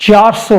400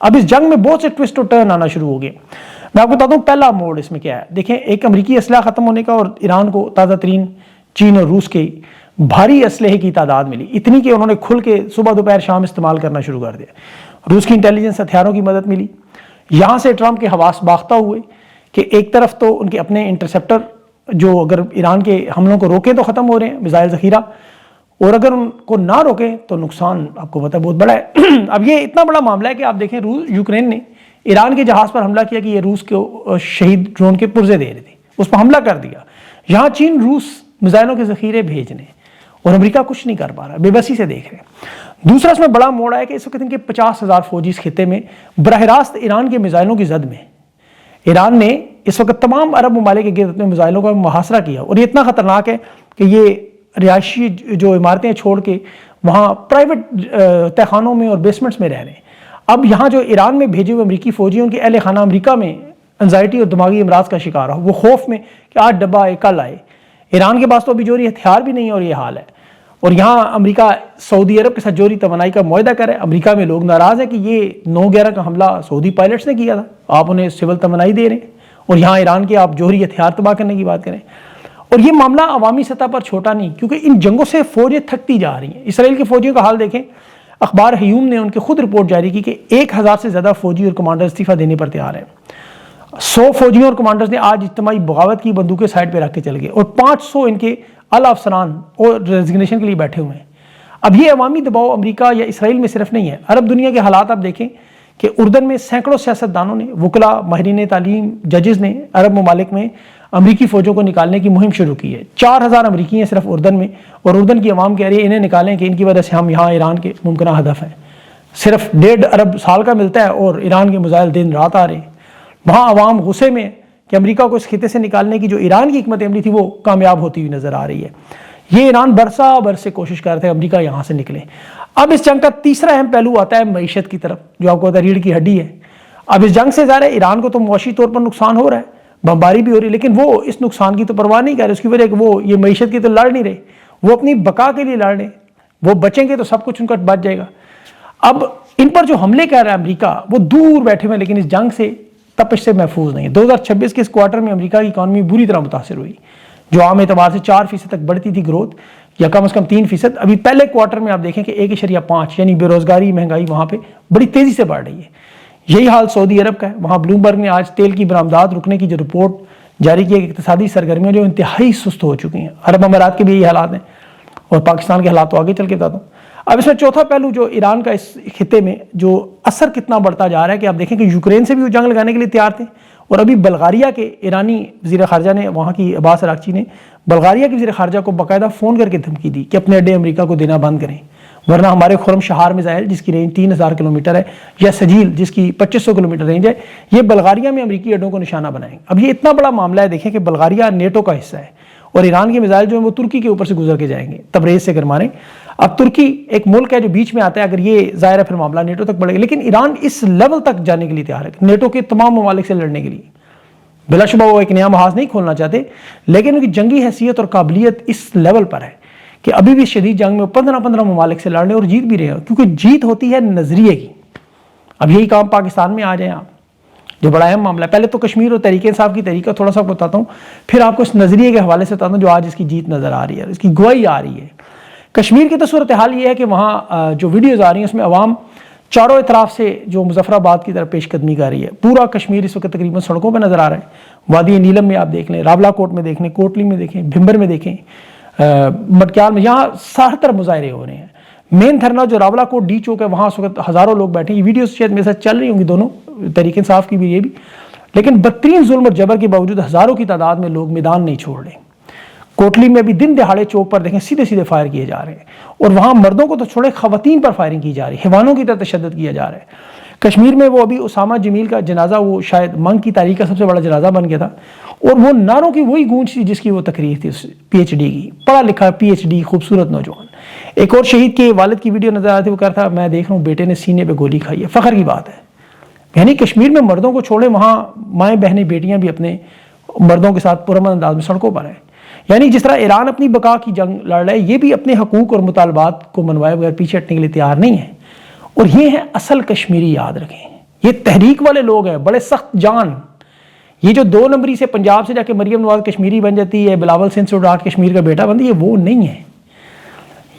اب اس جنگ میں بہت سے ٹوسٹ اور ٹرن آنا شروع ہو گئے. میں آپ کو بتاتا ہوں پہلا موڑ اس میں کیا ہے. دیکھیں، ایک امریکی اسلحہ ختم ہونے کا اور ایران کو تازہ ترین چین اور روس کے بھاری اسلحے کی تعداد ملی، اتنی کہ انہوں نے کھل کے صبح دوپہر شام استعمال کرنا شروع کر دیا. روس کی انٹیلیجنس ہتھیاروں کی مدد ملی. یہاں سے ٹرمپ کے حواس باختہ ہوئے کہ ایک طرف تو ان کے اپنے انٹرسیپٹر جو اگر ایران کے حملوں کو روکیں تو ختم ہو رہے ہیں، میزائل ذخیرہ، اور اگر ان کو نہ روکیں تو نقصان آپ کو پتہ ہے بہت بڑا ہے. اب یہ اتنا بڑا معاملہ ہے کہ آپ دیکھیں یوکرین نے ایران کے جہاز پر حملہ کیا کہ یہ روس کو شہید ڈرون کے پرزے دے رہے تھے، اس پر حملہ کر دیا. یہاں چین روس میزائلوں کے ذخیرے بھیجنے اور امریکہ کچھ نہیں کر پا رہا، بے بسی سے دیکھ رہے ہیں. دوسرا اس میں بڑا موڑ ہے کہ اس وقت ان کے 50,000 فوجی اس خطے میں براہ راست ایران کے میزائلوں کی زد میں. ایران نے اس وقت تمام عرب ممالک کے گرد اپنے میزائلوں کا محاصرہ کیا، اور یہ اتنا خطرناک ہے کہ یہ رہائشی جو عمارتیں چھوڑ کے وہاں پرائیویٹ تہخانوں میں اور بیسمنٹس میں رہ رہے ہیں. اب یہاں جو ایران میں بھیجے ہوئے امریکی فوجی ان کے اہل خانہ امریکہ میں انزائٹی اور دماغی امراض کا شکار ہو، وہ خوف میں کہ آج ڈبہ آئے کل آئے. ایران کے پاس تو ابھی جوہری ہتھیار بھی نہیں، اور یہ حال ہے. اور یہاں امریکہ سعودی عرب کے ساتھ جوہری توانائی کا معاہدہ کرے. امریکہ میں لوگ ناراض ہیں کہ یہ 9/11 کا حملہ سعودی پائلٹس نے کیا تھا، آپ انہیں سول توانائی دے رہے ہیں، اور یہاں ایران کے آپ جوہری ہتھیار تباہ کرنے کی بات کریں. اور یہ معاملہ عوامی سطح پر چھوٹا نہیں، کیونکہ ان جنگوں سے فوجیں تھکتی جا رہی ہیں. اسرائیل کے فوجیوں کا حال دیکھیں، اخبار ہیوم نے ان کی خود رپورٹ جاری کی کہ 1000 سے زیادہ فوجی اور کمانڈر استعفیٰ دینے پر تیار ہیں. 100 فوجیوں اور کمانڈرز نے آج اجتماعی بغاوت کی، بندوقیں سائڈ پہ رکھ کے چل گئے، اور 500 ان کے اعلیٰ افسران اور ریزگنیشن کے لیے بیٹھے ہوئے ہیں. اب یہ عوامی دباؤ امریکہ یا اسرائیل میں صرف نہیں ہے، عرب دنیا کے حالات آپ دیکھیں کہ اردن میں سینکڑوں سیاستدانوں نے، وکلاء، ماہرین تعلیم، ججز نے عرب ممالک میں امریکی فوجوں کو نکالنے کی مہم شروع کی ہے. 4000 امریکی ہیں صرف اردن میں، اور اردن کی عوام کہہ رہی ہے انہیں نکالیں کہ ان کی وجہ سے ہم یہاں ایران کے ممکنہ ہدف ہیں. صرف 1.5 ارب سال کا ملتا ہے اور ایران کے میزائل دن رات آ رہے ہیں. وہاں عوام غصے میں کہ امریکہ کو اس خطے سے نکالنے کی جو ایران کی حکمت عملی تھی وہ کامیاب ہوتی ہوئی نظر آ رہی ہے. یہ ایران برسا برس سے کوشش کر رہے تھے امریکہ یہاں سے نکلے. اب اس جنگ کا تیسرا اہم پہلو آتا ہے معیشت کی طرف، جو آپ کو پتہ ہے ریڑھ کی ہڈی ہے. اب اس جنگ سے ظاہر ہے ایران کو تو معاشی طور پر نقصان ہو رہا ہے، بمباری بھی ہو رہی ہے، لیکن وہ اس نقصان کی تو پرواہ نہیں کر رہے. اس کی وجہ کہ وہ یہ معیشت کی تو لڑ نہیں رہے، وہ اپنی بقا کے لیے لڑ رہے. وہ بچیں گے تو سب کچھ ان کا بچ جائے گا. اب ان پر جو حملے کر رہا ہے امریکہ، وہ دور بیٹھے ہوئے لیکن اس جنگ سے تپش سے محفوظ نہیں ہے. 2026 کے اس کوارٹر میں امریکہ کی اکانومی بری طرح متاثر ہوئی، جو عام اعتبار سے 4% تک بڑھتی تھی گروتھ، یا کم از کم 3%. ابھی پہلے کوارٹر میں آپ دیکھیں کہ 1.5، یعنی بے روزگاری، مہنگائی وہاں پہ بڑی تیزی سے بڑھ رہی ہے. یہی حال سعودی عرب کا ہے. وہاں بلومبرگ نے آج تیل کی برآمدات رکنے کی جو رپورٹ جاری کی ہے کہ اقتصادی سرگرمیاں جو انتہائی سست ہو چکی ہیں. عرب امارات کے بھی یہی حالات ہیں، اور پاکستان کے حالات تو آگے چل کے بتاتا ہوں. اب اس میں چوتھا پہلو جو ایران کا اس خطے میں جو اثر کتنا بڑھتا جا رہا ہے کہ آپ دیکھیں کہ یوکرین سے بھی وہ جنگ لگانے کے لیے تیار تھے، اور ابھی بلغاریہ کے ایرانی وزیر خارجہ نے، وہاں کی عباس اراغچی نے بلغاریہ کے وزیر خارجہ کو باقاعدہ فون کر کے دھمکی دی کہ اپنے اڈے امریکہ کو دینا بند کریں، ورنہ ہمارے خرم شہار میزائل جس کی رینج 3000 کلومیٹر ہے، یا سجیل جس کی 2500 کلومیٹر رینج ہے، یہ بلغاریہ میں امریکی اڈوں کو نشانہ بنائیں. اب یہ اتنا بڑا معاملہ ہے، دیکھیں کہ بلغاریہ نیٹو کا حصہ ہے، اور ایران کے میزائل جو ہیں وہ ترکی کے اوپر سے گزر کے جائیں گے، تبریز سے گرمانے. اب ترکی ایک ملک ہے جو بیچ میں آتا ہے، اگر یہ ظاہر ہے پھر معاملہ نیٹو تک بڑھے گا. لیکن ایران اس لیول تک جانے کے لیے تیار ہے، نیٹو کے تمام ممالک سے لڑنے کے لیے. بلا شبہ وہ ایک نیا محاذ نہیں کھولنا چاہتے، لیکن ان کی جنگی حیثیت اور قابلیت اس لیول پر ہے کہ ابھی بھی شدید جنگ میں 15 ممالک سے لڑنے اور جیت بھی رہے ہیں، کیونکہ جیت ہوتی ہے نظریے کی. اب یہی کام پاکستان میں آ جائیں آپ، جو بڑا اہم معاملہ ہے. پہلے تو کشمیر اور تحریک انصاف کی تحریک کا تھوڑا سا بتاتا ہوں، پھر آپ کو اس نظریے کے حوالے سے بتاتا ہوں جو آج اس کی جیت نظر آ رہی ہے، اس کی گواہی آ رہی ہے. کشمیر کی تو صورتحال یہ ہے کہ وہاں جو ویڈیوز آ رہی ہیں اس میں عوام چاروں اطراف سے جو مظفر آباد کی طرف پیش قدمی کر رہی ہے. پورا کشمیر اس وقت تقریباً سڑکوں پہ نظر آ رہا ہے. وادی نیلم میں آپ دیکھ لیں، راولا کوٹ میں دیکھ لیں، کوٹلی میں دیکھیں، بھمبر میں دیکھیں، مٹکیال میں، یہاں ہر طرف مظاہرے ہو رہے ہیں. مین دھرنا جو راولا کوٹ ڈی چوک ہے وہاں اس وقت ہزاروں لوگ بیٹھے ہیں. یہ ویڈیوز شاید میرے ساتھ چل رہی ہوں گی دونوں، تحریک انصاف کی بھی یہ بھی، لیکن بدترین ظلم اور جبر کے باوجود ہزاروں کی تعداد میں لوگ میدان نہیں چھوڑ رہے. کوٹلی میں بھی دن دہاڑے چوک پر دیکھیں سیدھے فائر کیے جا رہے ہیں، اور وہاں مردوں کو تو چھوڑے خواتین پر فائرنگ کی جا رہی ہے، حیوانوں کی طرح تشدد کیا جا رہا ہے. کشمیر میں وہ ابھی اسامہ جمیل کا جنازہ، وہ شاید منگ کی تاریخ کا سب سے بڑا جنازہ بن گیا تھا، اور وہ نعروں کی وہی گونج تھی جس کی وہ تقریر تھی PhD کی، پڑھا لکھا PhD خوبصورت نوجوان. ایک اور شہید کے والد کی ویڈیو نظر آتی تھی، وہ کہا تھا میں دیکھ رہا ہوں بیٹے نے سینے پہ گولی کھائی ہے. فخر کی بات ہے. یعنی کشمیر میں مردوں کو چھوڑے وہاں مائیں بہنیں بیٹیاں بھی اپنے مردوں کے ساتھ پرامن انداز میں سڑکوں پر ہیں. یعنی جس طرح ایران اپنی بقا کی جنگ لڑ رہا ہے، یہ بھی اپنے حقوق اور مطالبات کو منوائے بغیر پیچھے ہٹنے کے لیے تیار نہیں ہے. اور یہ ہیں اصل کشمیری، یاد رکھیں، یہ تحریک والے لوگ ہیں، بڑے سخت جان۔ یہ جو 2 نمبری سے پنجاب سے جا کے مریم نواز کشمیری بن جاتی ہے، بلاول سندھ سے اٹھا کے کشمیر کا بیٹا بنتی ہے، یہ وہ نہیں ہے۔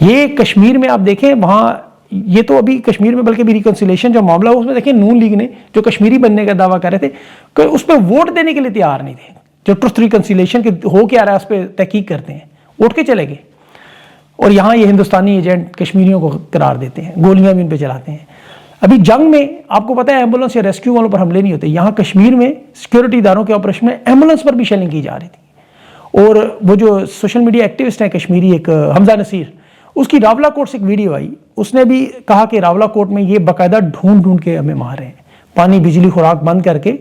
یہ کشمیر میں آپ دیکھیں، وہاں یہ تو ابھی کشمیر میں بلکہ بھی ریکنسیلیشن جو معاملہ ہوا اس میں دیکھیں نون لیگ نے جو کشمیری بننے کا دعویٰ کر رہے تھے کہ اس پہ ووٹ دینے کے لیے تیار نہیں تھے۔ جو ٹروتھ ریکنسیلیشن کے ہو کیا رہا ہے اس پہ تحقیق کرتے ہیں، اٹھ کے چلے گئے، اور یہاں یہ ہندوستانی ایجنٹ کشمیریوں کو قرار دیتے ہیں، گولیاں بھی ان پہ چلاتے ہیں۔ ابھی جنگ میں آپ کو پتہ ہے ایمبولینس یا ریسکیو والوں پر حملے نہیں ہوتے، یہاں کشمیر میں سیکورٹی اداروں کے آپریشن میں ایمبولینس پر بھی شیلنگ کی جا رہی تھی۔ اور وہ جو سوشل میڈیا ایکٹیوسٹ ہیں کشمیری، ایک حمزہ نصیر، اس کی راولہ کوٹ سے ایک ویڈیو آئی، اس نے بھی کہا کہ راولہ کوٹ میں یہ باقاعدہ ڈھونڈ کے ہمیں مار رہے ہیں، پانی بجلی خوراک بند کر کے،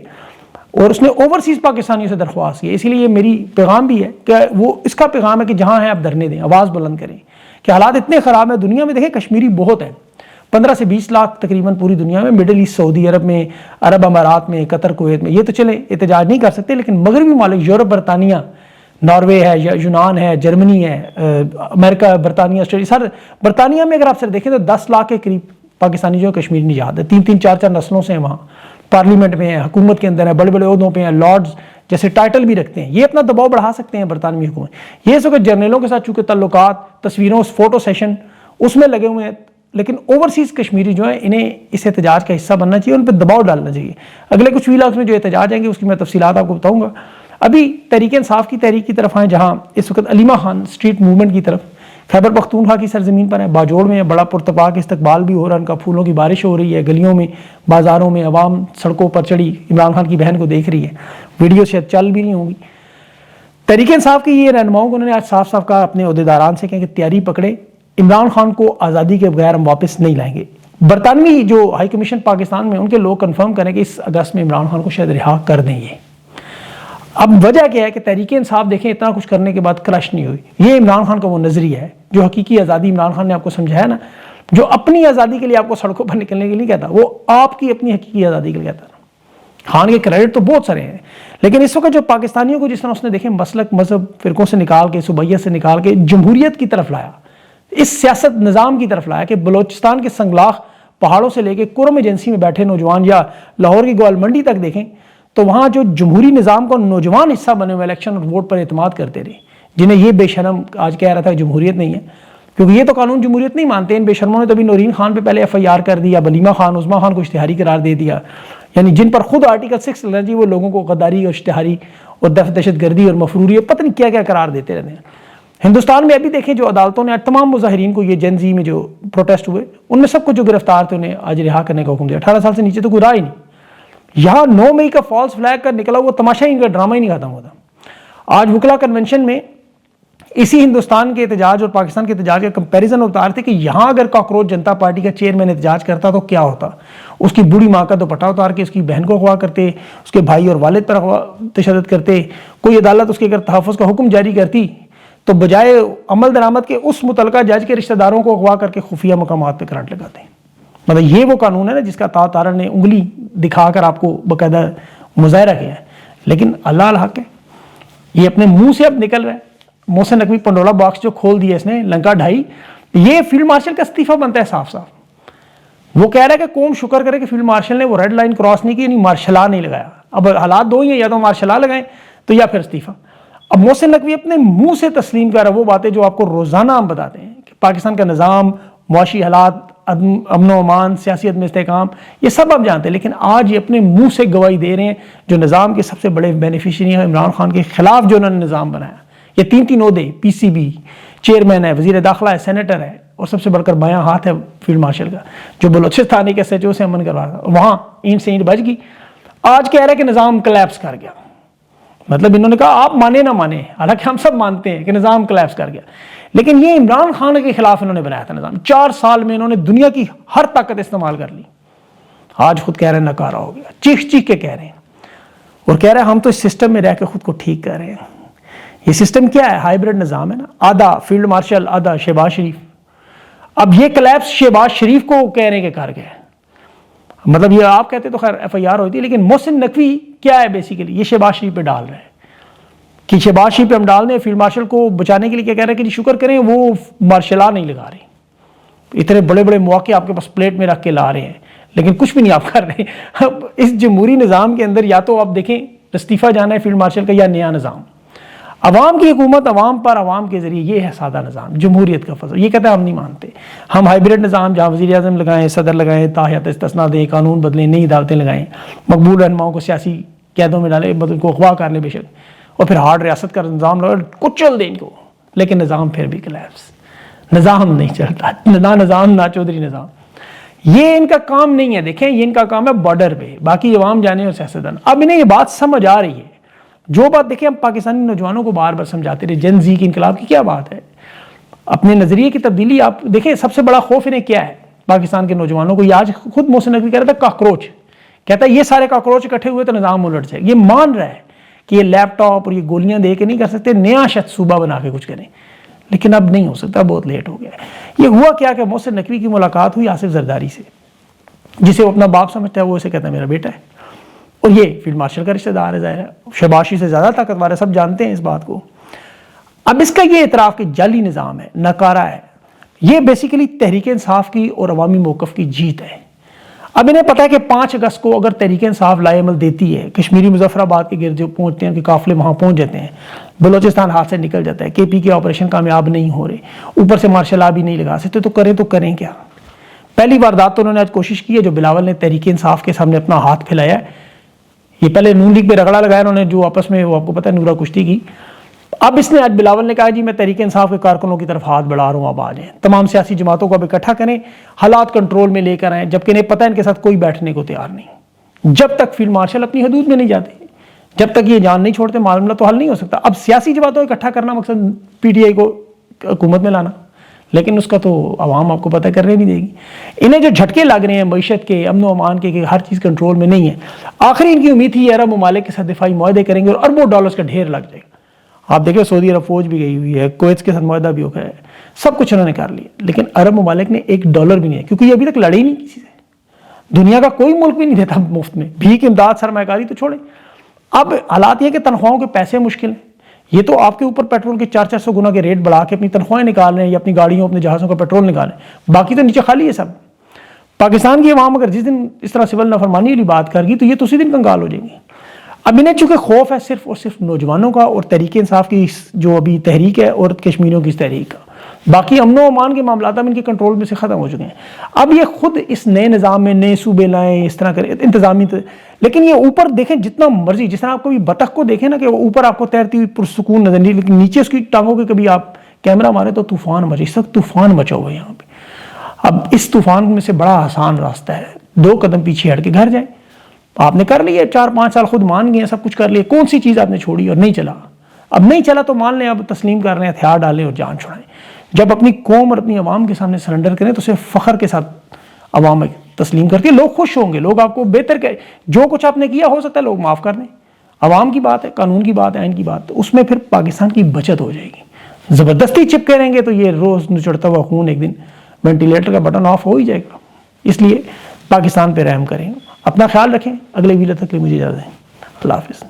اور اس نے اوورسیز پاکستانیوں سے درخواست کی۔ اسی لیے یہ میری پیغام بھی ہے کہ وہ اس کا پیغام ہے کہ جہاں ہیں آپ دھرنے دیں، آواز بلند کریں کہ حالات اتنے خراب ہیں دنیا میں۔ دیکھیں کشمیری بہت ہیں، 15 سے 20 لاکھ تقریباً پوری دنیا میں، مڈل ایسٹ، سعودی عرب میں، عرب امارات میں، قطر، کویت میں، یہ تو چلے احتجاج نہیں کر سکتے، لیکن مغربی ممالک، یورپ، برطانیہ، ناروے ہے، یونان ہے، جرمنی ہے، امریکہ، برطانیہ، آسٹریلیا، سر برطانیہ میں اگر آپ سر دیکھیں تو 10 لاکھ کے قریب پاکستانی جو کشمیری نژاد ہے، 3 4 نسلوں سے ہیں، وہاں پارلیمنٹ میں ہیں، حکومت کے اندر ہیں، بڑے بڑے عہدوں پہ ہیں، لارڈز جیسے ٹائٹل بھی رکھتے ہیں۔ یہ اپنا دباؤ بڑھا سکتے ہیں برطانوی حکومت۔ یہ اس وقت جرنیلوں کے ساتھ چونکہ تعلقات، تصویروں، فوٹو سیشن اس میں لگے ہوئے ہیں، لیکن اوورسیز کشمیری جو ہیں انہیں اس احتجاج کا حصہ بننا چاہیے، ان پہ دباؤ ڈالنا چاہیے۔ اگلے کچھ ویلاگز میں جو احتجاج آئیں گے اس کی میں تفصیلات آپ کو بتاؤں گا۔ ابھی تحریک انصاف کی تحریک کی طرف آئیں، جہاں اس وقت علیمہ خان اسٹریٹ موومنٹ کی طرف خیبر پختونخوا کی سرزمین پر ہے، باجوڑ میں ہے، بڑا پرتپاک استقبال بھی ہو رہا ہے، ان کا پھولوں کی بارش ہو رہی ہے، گلیوں میں، بازاروں میں عوام سڑکوں پر چڑھی عمران خان کی بہن کو دیکھ رہی ہے، ویڈیو شاید چل بھی نہیں ہوں گی۔ تحریک انصاف کی یہ رہنماؤں کو انہوں نے آج صاف صاف کہا اپنے عہدیداران سے کہ تیاری پکڑے، عمران خان کو آزادی کے بغیر ہم واپس نہیں لائیں گے۔ برطانوی جو ہائی کمیشن پاکستان میں ان کے لوگ کنفرم کریں کہ اس اگست میں عمران خان کو شاید رہا کر دیں گے۔ اب وجہ کیا ہے کہ تحریک انصاف دیکھیں اتنا کچھ کرنے کے بعد کرش نہیں ہوئی۔ یہ عمران خان کا وہ نظریہ ہے جو حقیقی آزادی عمران خان نے آپ کو سمجھایا نا، جو اپنی آزادی کے لیے آپ کو سڑکوں پر نکلنے کے لیے نہیں کہتا، وہ آپ کی اپنی حقیقی آزادی کے لیے کہتا ہے۔ خان کے کریڈٹ تو بہت سارے ہیں، لیکن اس وقت جو پاکستانیوں کو جس طرح اس نے دیکھیں مسلک، مذہب، فرقوں سے نکال کے، صوبیت سے نکال کے جمہوریت کی طرف لایا، اس سیاست نظام کی طرف لایا کہ بلوچستان کے سنگلاخ پہاڑوں سے لے کے کرم ایجنسی میں بیٹھے نوجوان، یا لاہور کی گوال منڈی تک دیکھیں تو وہاں جو جمہوری نظام کو نوجوان حصہ بنے ہوئے الیکشن اور ووٹ پر اعتماد کرتے رہے، جنہیں یہ بے شرم آج کہہ رہا تھا کہ جمہوریت نہیں ہے، کیونکہ یہ تو قانون جمہوریت نہیں مانتے۔ ان بے شرموں نے تو ابھی نورین خان پہ پہلے FIR کر دیا، بلیمہ خان، عظمیٰ خان کو اشتہاری قرار دے دیا، یعنی جن پر خود آرٹیکل 6 لگنا چاہیے وہ لوگوں کو غداری اور اشتہاری اور دہشت گردی اور مفروری اور پتہ نہیں کیا کیا قرار دیتے رہتے ہیں۔ ہندوستان میں ابھی دیکھیں جو عدالتوں نے تمام مظاہرین کو، یہ جن زی میں جو پروٹیسٹ ہوئے ان میں سب کو جو گرفتار تھے انہیں آج رہا کرنے کا حکم دیا۔ 18 سال سے نیچے تو کوئی رہا ہی نہیں۔ یہاں 9 مئی کا فالس فلیگ کا نکلا ہوا تماشا ہی، ان کا ڈرامہ ہی نہیں ختم ہوتا۔ آج وکلا کنونشن میں اسی ہندوستان کے احتجاج اور پاکستان کے احتجاج کا کمپیریزن اتار تھے کہ یہاں اگر کاکروچ جنتا پارٹی کا چیئرمین احتجاج کرتا تو کیا ہوتا، اس کی بوڑھی ماں کا دوپٹہ اتار کے اس کی بہن کو اغوا کرتے، اس کے بھائی اور والد پر تشدد کرتے، کوئی عدالت اس کے اگر تحفظ کا حکم جاری کرتی تو بجائے عمل درآمد کے اس متعلقہ جج کے رشتہ داروں کو اغوا کر کے خفیہ مقامات پہ کرنٹ لگاتے ہیں۔ مطلب یہ وہ قانون ہے نا جس کا تارڑ نے انگلی دکھا کر آپ کو باقاعدہ مظاہرہ کیا ہے، لیکن اللہ الحق ہے یہ اپنے منہ سے اب نکل رہا ہے۔ محسن نقوی پنڈولہ باکس جو کھول دیا اس نے، لنکا ڈھائی، یہ فیلڈ مارشل کا استعفیٰ بنتا ہے صاف صاف۔ وہ کہہ رہا ہے کہ قوم شکر کرے کہ فیلڈ مارشل نے وہ ریڈ لائن کراس نہیں کی، یعنی مارشل نہیں لگایا۔ اب حالات دو ہی ہیں، یا تو مارشل لگائیں تو یا پھر استعفیٰ۔ اب محسن نقوی اپنے منہ سے تسلیم کر رہا ہے وہ باتیں جو آپ کو روزانہ ہم بتاتے ہیں کہ پاکستان کا نظام، معاشی حالات، امن و امان، سیاسی عدم استحکام، یہ سب آپ جانتے ہیں، لیکن آج یہ اپنے منہ سے گواہی دے رہے ہیں جو نظام کے سب سے بڑے بینیفیشری ہیں عمران خان کے خلاف جو انہوں نے نظام بنایا۔ یہ 3 عہدے، PCB چیئرمین ہے، وزیر داخلہ ہے، سینیٹر ہے، اور سب سے بڑھ کر بایاں ہاتھ ہے فیلڈ مارشل کا، جو بلوچستان کے SHO سے امن کروا رہا، وہاں اینٹ سے اینٹ بج گئی۔ آج کہہ رہے کہ نظام کلیپس کر گیا، مطلب انہوں نے کہا آپ مانے نہ مانے، حالانکہ ہم سب مانتے ہیں کہ نظام کلیپس کر گیا، لیکن یہ عمران خان کے خلاف انہوں نے بنایا تھا نظام۔ 4 سال میں انہوں نے دنیا کی ہر طاقت استعمال کر لی، آج خود کہہ رہے ہیں ناکارہ ہو گیا، چیخ چیخ کے کہہ رہے ہیں، اور کہہ رہے ہیں ہم تو اس سسٹم میں رہ کے خود کو ٹھیک کر رہے ہیں۔ یہ سسٹم کیا ہے؟ ہائیبرڈ نظام ہے نا، آدھا فیلڈ مارشل، آدھا شہباز شریف۔ اب یہ کلیپس شہباز شریف کو کہہ رہے ہیں کہ کر گئے، مطلب یہ آپ کہتے تو خیر FIR ہوتی، لیکن محسن نقوی کیا ہے بیسیکلی، یہ شہباز شریف پہ ڈال رہے ہیں کہ شہباز شریف پہ ہم ڈال دیں، فیلڈ مارشل کو بچانے کے لیے کیا کہہ رہے ہیں کہ جی شکر کریں وہ مارشل نہیں لگا رہے، اتنے بڑے بڑے مواقع آپ کے پاس پلیٹ میں رکھ کے لا رہے ہیں لیکن کچھ بھی نہیں آپ کر رہے. اب اس جمہوری نظام کے اندر یا تو آپ دیکھیں استعفیٰ جانا ہے فیلڈ مارشل کا یا نیا نظام. عوام کی حکومت عوام پر عوام کے ذریعے، یہ ہے سادہ نظام جمہوریت کا فضل. یہ کہتا ہے ہم نہیں مانتے، ہم ہائیبریڈ نظام جہاں وزیر اعظم لگائیں، صدر لگائیں، تاحیات استثنا دیں، قانون بدلیں، نئی عدالتیں لگائیں، مقبول رہنماؤں کو سیاسی قیدوں میں ڈالیں، مطلب کو اغوا کر لیں بے شک، اور پھر ہارڈ ریاست کا نظام لگا کچل دیں ان کو. لیکن نظام پھر بھی کلیپس، نظام نہیں چلتا، نہ نظام نہ چودھری نظام. یہ ان کا کام نہیں ہے. دیکھیں یہ ان کا کام ہے بارڈر پہ، باقی عوام جانے اور سیاستدان. اب انہیں یہ بات سمجھ آ رہی ہے. جو بات دیکھیں ہم پاکستانی نوجوانوں کو بار بار سمجھاتے رہے، جن زی کی انقلاب کی کیا بات ہے، اپنے نظریے کی تبدیلی. آپ دیکھیں سب سے بڑا خوف انہیں کیا ہے پاکستان کے نوجوانوں کو. یہ آج خود محسن نقوی کہہ رہا تھا کاکروچ، کہتا ہے یہ سارے کاکروچ اکٹھے ہوئے تو نظام الٹ جائے. یہ مان رہا ہے کہ یہ لیپ ٹاپ اور یہ گولیاں دے کے نہیں کر سکتے، نیا شاید صوبہ بنا کے کچھ کریں. لیکن اب نہیں ہو سکتا، بہت لیٹ ہو گیا. یہ ہوا کیا کہ محسن نقوی کی ملاقات ہوئی آصف زرداری سے، جسے وہ اپنا باپ سمجھتا ہے، وہ اسے کہتا ہے میرا بیٹا ہے، اور یہ فیلڈ مارشل کا رشتہ دار ہے. ظاہر ہے شہباز سے زیادہ طاقتور ہے، سب جانتے ہیں اس بات کو. اب اس کا یہ اعتراف کہ جعلی نظام ہے، ناکارہ ہے، یہ بیسیکلی تحریک انصاف کی اور عوامی موقف کی جیت ہے. اب انہیں پتا ہے کہ 5 اگست کو اگر تحریک انصاف لائے عمل دیتی ہے، کشمیری مظفر آباد کے گرد جو پہنچتے ہیں کہ قافلے وہاں پہنچ جاتے ہیں، بلوچستان ہاتھ سے نکل جاتا ہے، کے پی کے آپریشن کامیاب نہیں ہو رہے، اوپر سے مارشل لا بھی نہیں لگا سکتے، تو کریں کیا. پہلی واردات تو انہوں نے آج کوشش کی ہے، جو بلاول نے تحریک انصاف کے سامنے اپنا ہاتھ پھیلایا ہے. یہ پہلے نون لیگ پہ رگڑا لگایا انہوں نے، جو آپس میں وہ آپ کو پتہ ہے نورا کشتی کی. اب اس نے آج بلاول نے کہا جی میں تحریک انصاف کے کارکنوں کی طرف ہاتھ بڑھا رہا ہوں، اب آ جائیں، تمام سیاسی جماعتوں کو اب اکٹھا کریں، حالات کنٹرول میں لے کر آئیں. جبکہ انہیں پتہ ہے ان کے ساتھ کوئی بیٹھنے کو تیار نہیں. جب تک فیلڈ مارشل اپنی حدود میں نہیں جاتے، جب تک یہ جان نہیں چھوڑتے، معاملہ تو حل نہیں ہو سکتا. اب سیاسی جماعتوں کو اکٹھا کرنا مقصد پی ٹی آئی کو حکومت میں لانا، لیکن اس کا تو عوام آپ کو پتہ کرنے نہیں دے گی. انہیں جو جھٹکے لگ رہے ہیں معیشت کے، امن و امان کے، کہ ہر چیز کنٹرول میں نہیں ہے، آخری ان کی امید تھی عرب ممالک کے ساتھ دفاعی معاہدے کریں گے اور اربوں ڈالرز کا ڈھیر لگ جائے گا. آپ دیکھیں سعودی عرب فوج بھی گئی ہوئی ہے، کویت کے ساتھ معاہدہ بھی ہو گیا ہے، سب کچھ انہوں نے کر لیا، لیکن عرب ممالک نے $1 بھی نہیں ہے، کیونکہ یہ ابھی تک لڑے ہی نہیں کسی سے. دنیا کا کوئی ملک بھی نہیں دیتا مفت میں، بھیک امداد سرمایہ کاری تو چھوڑیں. اب حالات یہ کہ تنخواہوں کے پیسے مشکل ہیں. یہ تو آپ کے اوپر پیٹرول کے 400 گنا کے ریٹ بڑھا کے اپنی تنخواہیں نکال رہے ہیں، یا اپنی گاڑیوں اپنے جہازوں کا پیٹرول نکال رہے ہیں، باقی تو نیچے خالی ہے سب. پاکستان کی عوام اگر جس دن اس طرح سول نافرمانی والی بات کر گی تو یہ تو اسی دن کنگال ہو جائیں گی. اب انہیں چونکہ خوف ہے صرف اور صرف نوجوانوں کا اور تحریک انصاف کی جو ابھی تحریک ہے اور کشمیریوں کی اس تحریک کا، باقی امن و امان کے معاملات اب ان کے کنٹرول میں سے ختم ہو چکے ہیں. اب یہ خود اس نئے نظام میں نئے صوبے لائیں، اس طرح کریں انتظامی لیکن یہ اوپر دیکھیں جتنا مرضی، جس طرح آپ کبھی بطخ کو دیکھیں نا کہ وہ اوپر آپ کو تیرتی ہوئی پرسکون نظر نہیں، لیکن نیچے اس کی ٹانگوں کے کبھی آپ کیمرہ مارے تو طوفان مچے. اس وقت طوفان مچا ہوا ہے یہاں پہ. اب اس طوفان میں سے بڑا آسان راستہ ہے، 2 قدم پیچھے ہٹ کے گھر جائیں. آپ نے کر لیا 4-5 سال، خود مان گئے، سب کچھ کر لیا، کون سی چیز آپ نے چھوڑی اور نہیں چلا؟ اب نہیں چلا تو مان لیں، اب تسلیم کر لیں، ہتھیار ڈالیں اور جان چھڑائیں. جب اپنی قوم اور اپنی عوام کے سامنے سرنڈر کریں تو صرف فخر کے ساتھ عوام تسلیم کرتی ہے. لوگ خوش ہوں گے، لوگ آپ کو بہتر کہ جو کچھ آپ نے کیا ہو سکتا ہے لوگ معاف کر دیں. عوام کی بات ہے، قانون کی بات ہے، آئین کی بات، تو اس میں پھر پاکستان کی بچت ہو جائے گی. زبردستی چپکے رہیں گے تو یہ روز نچڑتا ہوا خون ایک دن وینٹیلیٹر کا بٹن آف ہو ہی جائے گا. اس لیے پاکستان پہ رحم کریں، اپنا خیال رکھیں. اگلے ویڈیو تک کے لیے مجھے اجازت دیں. اللہ حافظ.